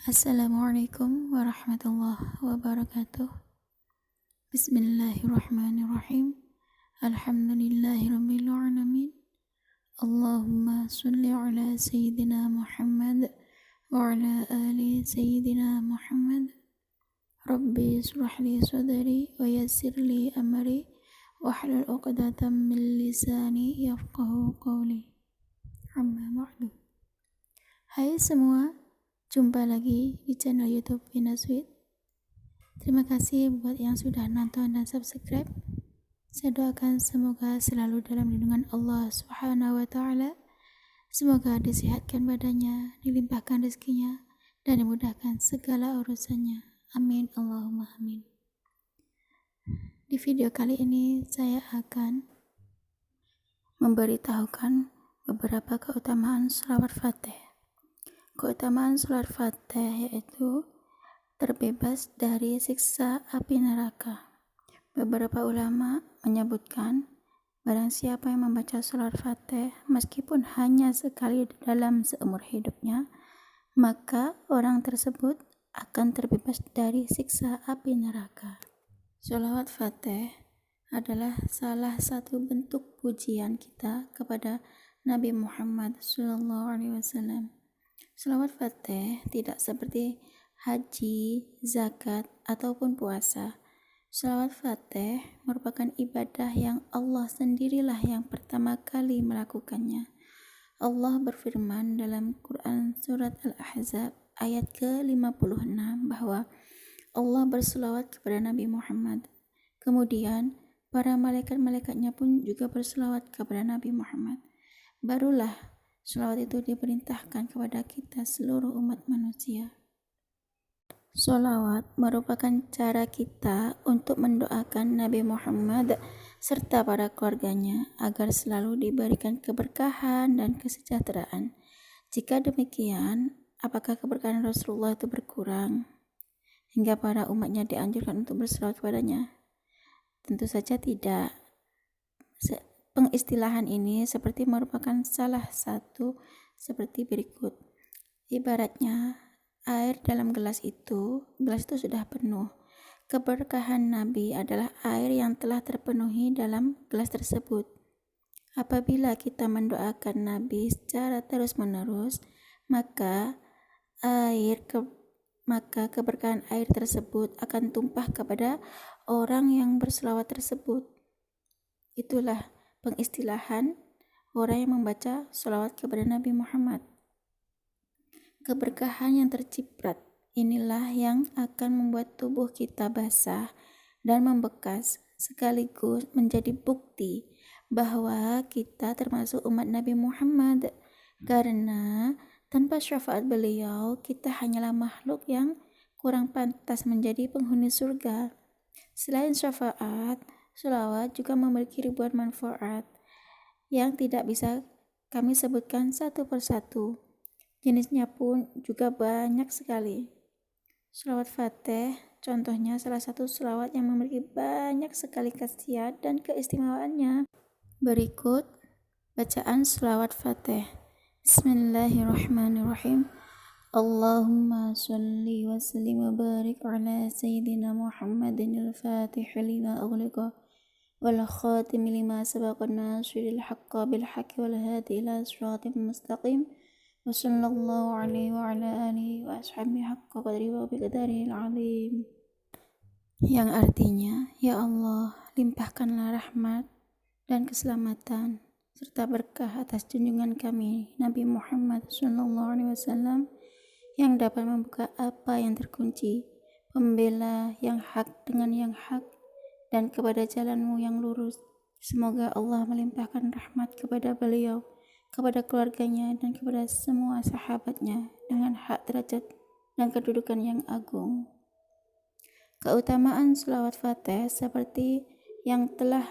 Assalamualaikum warahmatullahi wabarakatuh. Bismillahirrahmanirrahim. Alhamdulillahirabbil alamin. Allahumma shalli ala sayyidina Muhammad wa ala ali sayyidina Muhammad. Rabbi shrah li sadri wa yassir li amri wahlul 'uqdatam min lisani yafqahu qawli. Amma ba'du. Hai semua, jumpa lagi di channel YouTube Inasweet. Terima kasih buat yang sudah nonton dan subscribe. Saya doakan semoga selalu dalam lindungan Allah Subhanahu wa taala. Semoga disehatkan badannya, dilimpahkan rezekinya, dan dimudahkan segala urusannya. Amin Allahumma amin. Di video kali ini saya akan memberitahukan beberapa keutamaan shalawat Fatih. Keutamaan shalawat Fatih yaitu terbebas dari siksa api neraka. Beberapa ulama menyebutkan barang siapa yang membaca shalawat Fatih meskipun hanya sekali dalam seumur hidupnya, maka orang tersebut akan terbebas dari siksa api neraka. Shalawat Fatih adalah salah satu bentuk pujian kita kepada Nabi Muhammad SAW. Shalawat Fatih tidak seperti haji, zakat, ataupun puasa. Shalawat Fatih merupakan ibadah yang Allah sendirilah yang pertama kali melakukannya. Allah berfirman dalam Quran Surat Al-Ahzab ayat ke-56 bahwa Allah berselawat kepada Nabi Muhammad. Kemudian para malaikat-malaikatnya pun juga berselawat kepada Nabi Muhammad. Barulah shalawat itu diperintahkan kepada kita seluruh umat manusia. Shalawat merupakan cara kita untuk mendoakan Nabi Muhammad serta para keluarganya agar selalu diberikan keberkahan dan kesejahteraan. Jika demikian, apakah keberkahan Rasulullah itu berkurang hingga para umatnya dianjurkan untuk berselawat kepadanya? Tentu saja tidak. Pengistilahan ini seperti merupakan salah satu seperti berikut. Ibaratnya air dalam gelas itu sudah penuh. Keberkahan Nabi adalah air yang telah terpenuhi dalam gelas tersebut. Apabila kita mendoakan Nabi secara terus-menerus, maka keberkahan air tersebut akan tumpah kepada orang yang berselawat tersebut. Itulah pengistilahan orang yang membaca shalawat kepada Nabi Muhammad. Keberkahan yang terciprat inilah yang akan membuat tubuh kita basah dan membekas, sekaligus menjadi bukti bahwa kita termasuk umat Nabi Muhammad, karena tanpa syafaat beliau kita hanyalah makhluk yang kurang pantas menjadi penghuni surga. Selain syafaat, shalawat juga memiliki ribuan manfaat yang tidak bisa kami sebutkan satu persatu. Jenisnya pun juga banyak sekali. Shalawat Fatih contohnya salah satu shalawat yang memiliki banyak sekali khasiat dan keistimewaannya. Berikut bacaan shalawat Fatih. Bismillahirrahmanirrahim. Allahumma shalli wa sallim wa barik ala sayyidina Muhammadin al-fatih lima ughliqa wal khatim lima sabaqa nasiril haqqa bil haqqi wal hadi ila siratal mustaqim wa sallallahu alaihi wa ala alihi wa ashabihi haqqa qadri wa biqadari al-azim. Yang artinya, ya Allah, limpahkanlah rahmat dan keselamatan serta berkah atas junjungan kami Nabi Muhammad SAW yang dapat membuka apa yang terkunci, pembela yang hak dengan yang hak, dan kepada jalanmu yang lurus. Semoga Allah melimpahkan rahmat kepada beliau, kepada keluarganya, dan kepada semua sahabatnya dengan hak derajat dan kedudukan yang agung. Keutamaan shalawat Fatih seperti yang telah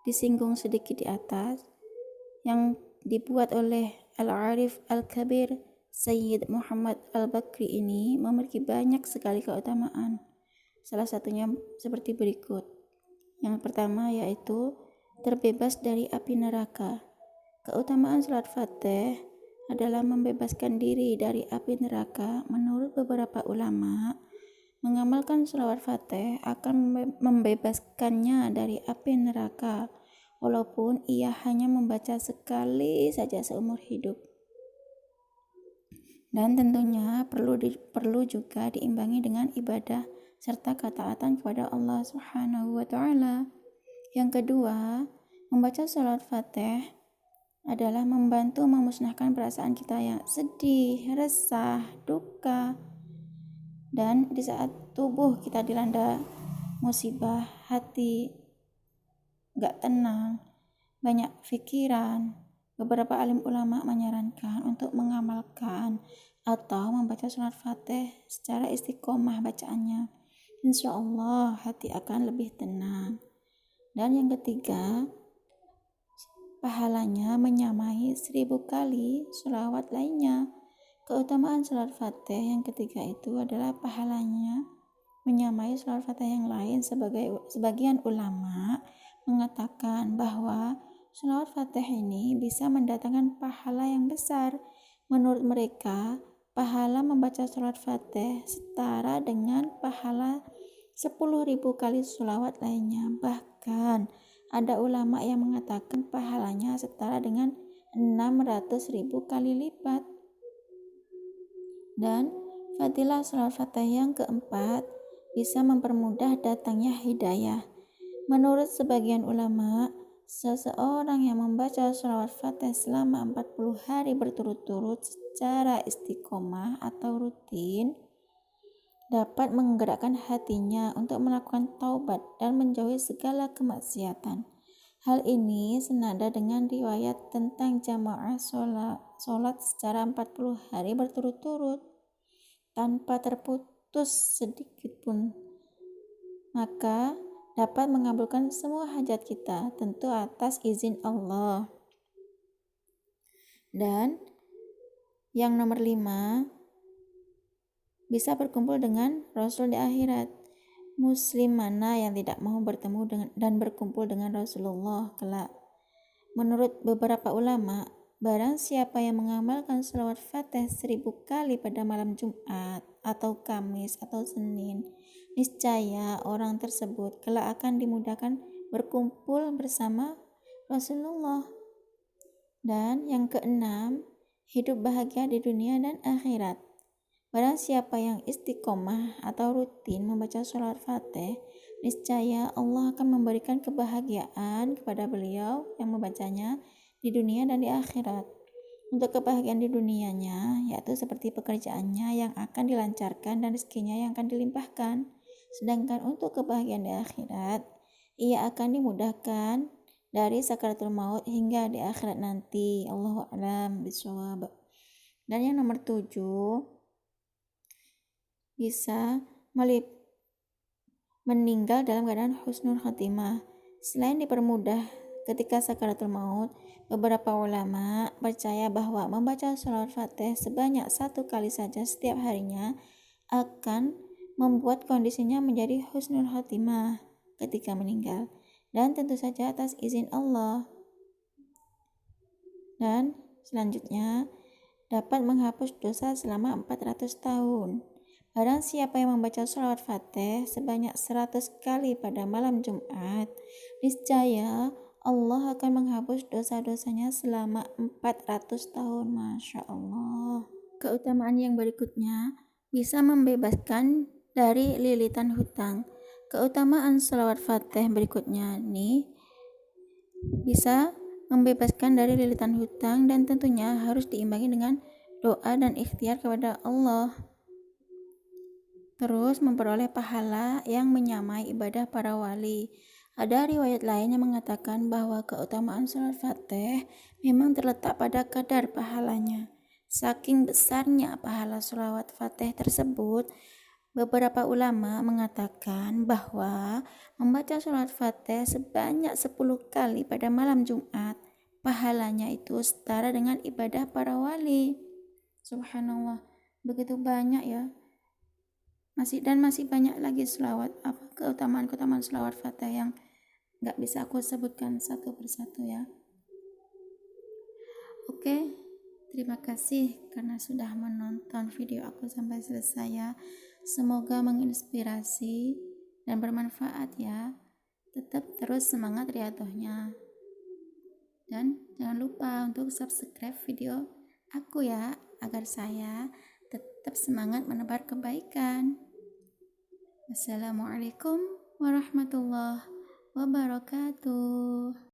disinggung sedikit di atas, yang dibuat oleh Al-Arif Al-Kabir Sayyid Muhammad Al-Bakri ini memiliki banyak sekali keutamaan. Salah satunya seperti berikut. Yang pertama yaitu terbebas dari api neraka. Keutamaan shalawat Fatih adalah membebaskan diri dari api neraka. Menurut beberapa ulama, mengamalkan sholawat Fatih akan membebaskannya dari api neraka, walaupun ia hanya membaca sekali saja seumur hidup. Dan tentunya perlu juga diimbangi dengan ibadah serta ketaatan kepada Allah Subhanahu wa Ta'ala. Yang kedua, membaca sholawat Fatih adalah membantu memusnahkan perasaan kita yang sedih, resah, duka. Dan di saat tubuh kita dilanda musibah, hati gak tenang, banyak pikiran, beberapa alim ulama menyarankan untuk mengamalkan atau membaca sholawat Fatih secara istiqomah bacaannya. Insya Allah hati akan lebih tenang. Dan yang ketiga, pahalanya menyamai 1000 kali sholawat lainnya. Keutamaan sholawat Fatih yang ketiga itu adalah pahalanya menyamai sholawat Fatih yang lain. Sebagian ulama mengatakan bahwa sholawat Fatih ini bisa mendatangkan pahala yang besar. Menurut mereka, pahala membaca sholawat Fatih setara dengan pahala 10.000 kali sholawat lainnya. Bahkan ada ulama yang mengatakan pahalanya setara dengan 600.000 kali lipat. Dan fadilah sholawat Fatih yang keempat, bisa mempermudah datangnya hidayah. Menurut sebagian ulama, seseorang yang membaca sholawat Fatih selama 40 hari berturut-turut secara istiqomah atau rutin dapat menggerakkan hatinya untuk melakukan taubat dan menjauhi segala kemaksiatan. Hal ini senada dengan riwayat tentang jamaah sholat secara 40 hari berturut-turut tanpa terputus sedikit pun, maka dapat mengabulkan semua hajat kita, tentu atas izin Allah. Dan yang nomor 5, bisa berkumpul dengan Rasul di akhirat. Muslim mana yang tidak mau bertemu dan berkumpul dengan Rasulullah kelak? Menurut beberapa ulama, barang siapa yang mengamalkan sholawat Fatih 1000 kali pada malam Jumat atau Kamis atau Senin, niscaya orang tersebut kelak akan dimudahkan berkumpul bersama Rasulullah. Dan yang keenam, hidup bahagia di dunia dan akhirat. Barang siapa yang istiqomah atau rutin membaca sholawat Fatih, niscaya Allah akan memberikan kebahagiaan kepada beliau yang membacanya di dunia dan di akhirat. Untuk kebahagiaan di dunianya, yaitu seperti pekerjaannya yang akan dilancarkan dan rezekinya yang akan dilimpahkan. Sedangkan untuk kebahagiaan di akhirat, ia akan dimudahkan dari sakaratul maut hingga di akhirat nanti. Allahu a'lam bishawab. Dan yang nomor 7, bisa meninggal dalam keadaan husnul khotimah. Selain dipermudah ketika sakaratul maut, beberapa ulama percaya bahwa membaca sholawat Fatih sebanyak 1 kali saja setiap harinya akan membuat kondisinya menjadi husnul khotimah ketika meninggal, dan tentu saja atas izin Allah. Dan selanjutnya dapat menghapus dosa selama 400 tahun. Barang siapa yang membaca sholawat Fatih sebanyak 100 kali pada malam Jumat, niscaya Allah akan menghapus dosa-dosanya selama 400 tahun. Masya Allah. Keutamaan yang berikutnya, bisa membebaskan dari lilitan hutang. Keutamaan sholawat Fatih berikutnya nih, bisa membebaskan dari lilitan hutang dan tentunya harus diimbangi dengan doa dan ikhtiar kepada Allah. Terus memperoleh pahala yang menyamai ibadah para wali. Ada riwayat lain yang mengatakan bahwa keutamaan sholawat Fatih memang terletak pada kadar pahalanya. Saking besarnya pahala sholawat Fatih tersebut, beberapa ulama mengatakan bahwa membaca sholawat Fatih sebanyak 10 kali pada malam Jumat, pahalanya itu setara dengan ibadah para wali. Subhanallah, begitu banyak ya. Masih banyak lagi selawat, keutamaan selawat Fatih yang gak bisa aku sebutkan satu persatu ya. Oke, Terima kasih karena sudah menonton video aku sampai selesai ya. Semoga menginspirasi dan bermanfaat ya. Tetap terus semangat riadohnya. Dan jangan lupa untuk subscribe video aku ya, agar saya tetap semangat menebar kebaikan. Wassalamualaikum warahmatullahi wabarakatuh.